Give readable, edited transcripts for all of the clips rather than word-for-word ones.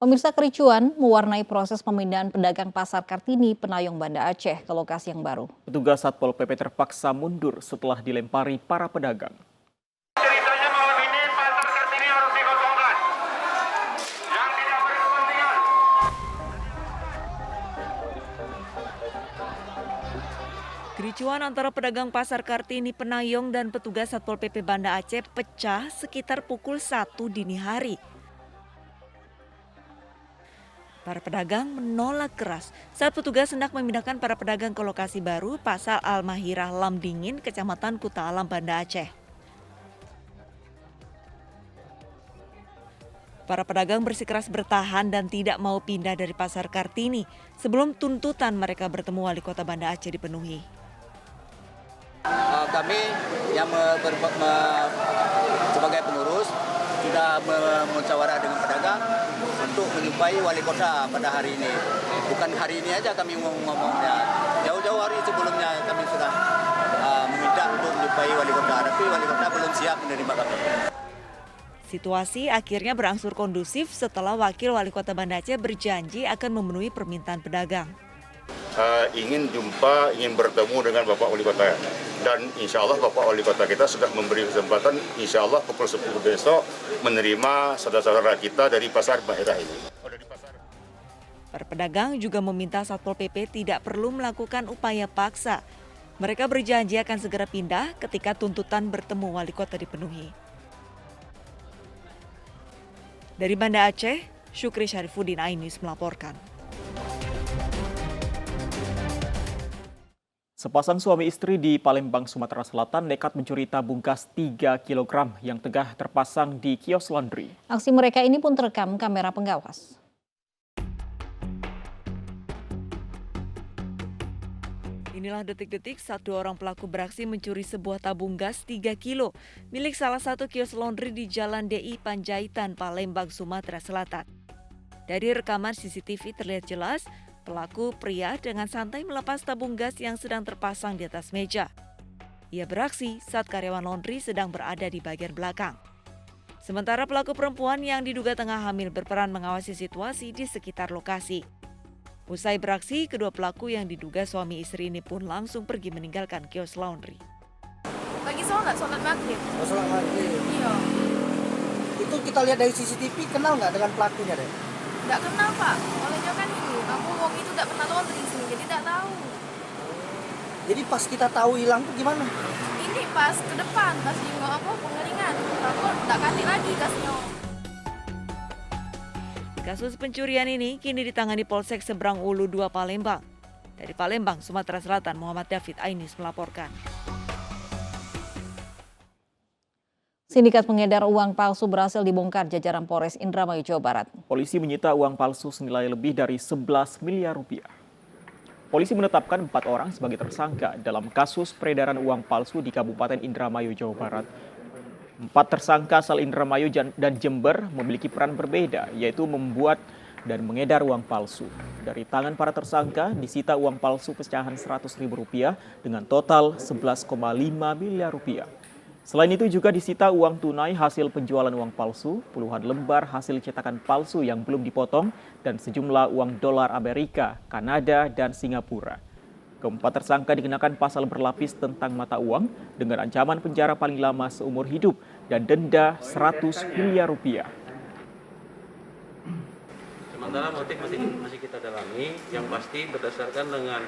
Pemirsa, kericuan mewarnai proses pemindahan pedagang Pasar Kartini, Penayong, Banda Aceh ke lokasi yang baru. Petugas Satpol PP terpaksa mundur setelah dilempari para pedagang. Ceritanya malam ini Pasar Kartini harus dikosongkan. Yang tidak berkepentingan. Kericuan antara pedagang Pasar Kartini, Penayong dan petugas Satpol PP Banda Aceh pecah sekitar pukul 1 dini hari. Para pedagang menolak keras saat petugas hendak memindahkan para pedagang ke lokasi baru Pasar Al-Mahirah Lam Dingin, Kecamatan Kuta Alam, Banda Aceh. Para pedagang bersikeras bertahan dan tidak mau pindah dari Pasar Kartini sebelum tuntutan mereka bertemu Wali Kota Banda Aceh dipenuhi. Kami yang sebagai pengurus sudah memusyawarah dengan pedagang untuk menjumpai wali kota pada hari ini. Bukan hari ini aja kami ngomongnya. Jauh-jauh hari sebelumnya kami sudah meminta untuk menjumpai wali kota, tapi wali kota belum siap menerima kami. Situasi akhirnya berangsur kondusif setelah Wakil Wali Kota Banda Aceh berjanji akan memenuhi permintaan pedagang. Ingin bertemu dengan Bapak Wali Kota, dan insya Allah Bapak Wali Kota kita sudah memberi kesempatan insya Allah pukul 10 besok menerima saudara-saudara kita dari Pasar Mahirah ini. Para pedagang juga meminta Satpol PP tidak perlu melakukan upaya paksa. Mereka berjanji akan segera pindah ketika tuntutan bertemu Wali Kota dipenuhi. Dari Banda Aceh, Syukri Syarifuddin, iNews melaporkan. Sepasang suami istri di Palembang, Sumatera Selatan nekat mencuri tabung gas 3 kg yang tengah terpasang di kios laundry. Aksi mereka ini pun terekam kamera pengawas. Inilah detik-detik saat 2 orang pelaku beraksi mencuri sebuah tabung gas 3 kilo milik salah satu kios laundry di Jalan DI Panjaitan, Palembang, Sumatera Selatan. Dari rekaman CCTV terlihat jelas pelaku pria dengan santai melepas tabung gas yang sedang terpasang di atas meja. Ia beraksi saat karyawan laundry sedang berada di bagian belakang. Sementara pelaku perempuan yang diduga tengah hamil berperan mengawasi situasi di sekitar lokasi. Usai beraksi, kedua pelaku yang diduga suami istri ini pun langsung pergi meninggalkan kios laundry. Lagi sholat maghrib. Oh, sholat maghrib. Iya. Itu kita lihat dari CCTV, kenal nggak dengan pelakunya deh? Nggak kenal Pak, olehnya kan itu. Aku wong itu nggak pernah laundry sini, jadi nggak tahu. Jadi pas kita tahu hilang tuh gimana? Ini pas ke depan, pas di pengeringan. Aku tak ganti lagi gasnya. Kasus pencurian ini kini ditangani Polsek Seberang Ulu 2 Palembang. Dari Palembang, Sumatera Selatan, Muhammad David, iNews melaporkan. Sindikat pengedar uang palsu berhasil dibongkar jajaran Polres Indramayu, Jawa Barat. Polisi menyita uang palsu senilai lebih dari 11 miliar rupiah. Polisi menetapkan 4 orang sebagai tersangka dalam kasus peredaran uang palsu di Kabupaten Indramayu, Jawa Barat. 4 tersangka asal Indramayu dan Jember memiliki peran berbeda, yaitu membuat dan mengedar uang palsu. Dari tangan para tersangka disita uang palsu pecahan Rp100.000 dengan total 11,5 miliar rupiah. Selain itu juga disita uang tunai hasil penjualan uang palsu, puluhan lembar hasil cetakan palsu yang belum dipotong, dan sejumlah uang dolar Amerika, Kanada, dan Singapura. Keempat tersangka dikenakan pasal berlapis tentang mata uang dengan ancaman penjara paling lama seumur hidup dan denda Rp100 miliar. Sementara motif masih kita dalami, yang pasti berdasarkan dengan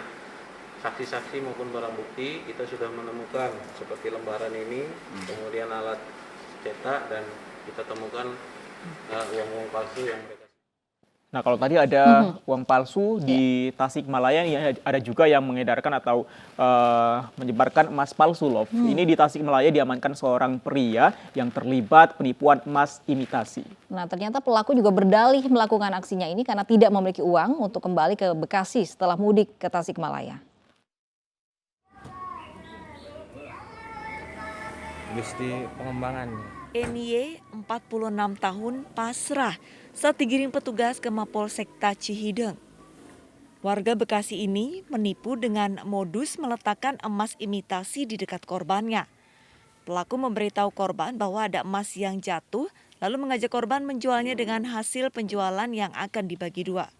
saksi-saksi maupun barang bukti kita sudah menemukan seperti lembaran ini, kemudian alat cetak, dan kita temukan uang-uang palsu yang mereka. Nah, kalau tadi ada uang palsu di Tasikmalaya, ya, ada juga yang mengedarkan atau menyebarkan emas palsu, loh. Ini di Tasikmalaya diamankan seorang pria yang terlibat penipuan emas imitasi. Nah, ternyata pelaku juga berdalih melakukan aksinya ini karena tidak memiliki uang untuk kembali ke Bekasi setelah mudik ke Tasikmalaya. Di pengembangan. NY 46 tahun pasrah saat digiring petugas ke Mapolsek Cihideng. Warga Bekasi ini menipu dengan modus meletakkan emas imitasi di dekat korbannya. Pelaku memberitahu korban bahwa ada emas yang jatuh lalu mengajak korban menjualnya dengan hasil penjualan yang akan dibagi dua.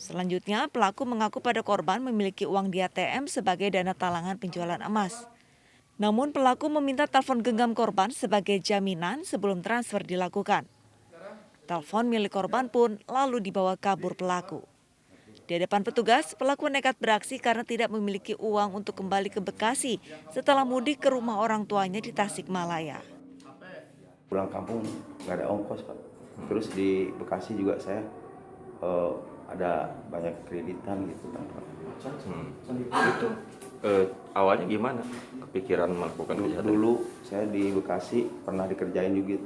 Selanjutnya, pelaku mengaku pada korban memiliki uang di ATM sebagai dana talangan penjualan emas. Namun pelaku meminta telepon genggam korban sebagai jaminan sebelum transfer dilakukan. Telepon milik korban pun lalu dibawa kabur pelaku. Di hadapan petugas, pelaku nekat beraksi karena tidak memiliki uang untuk kembali ke Bekasi setelah mudik ke rumah orang tuanya di Tasikmalaya. Pulang kampung nggak ada ongkos, Pak. Terus di Bekasi juga saya ada banyak kreditan gitu kan, Pak. Itu awalnya gimana kepikiran melakukan kejahatan? Dulu saya di Bekasi pernah dikerjain juga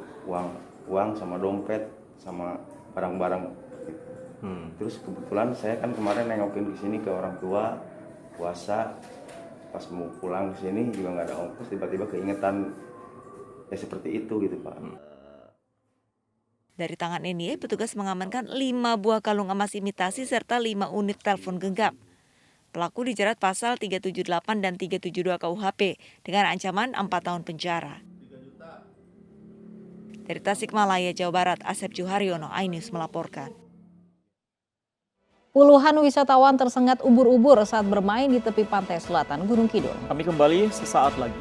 uang sama dompet sama barang-barang. Terus kebetulan saya kan kemarin nengokin ke sini ke orang tua puasa, pas mau pulang ke sini juga nggak ada ongkos, tiba-tiba keingetan ya seperti itu gitu, Pak. Dari tangan NY, petugas mengamankan 5 buah kalung emas imitasi serta 5 unit telepon genggam. Pelaku dijerat pasal 378 dan 372 KUHP dengan ancaman 4 tahun penjara. Dari Tasikmalaya, Jawa Barat, Asep Juharyono, iNews melaporkan. Puluhan wisatawan tersengat ubur-ubur saat bermain di tepi pantai selatan Gunung Kidul. Kami kembali sesaat lagi.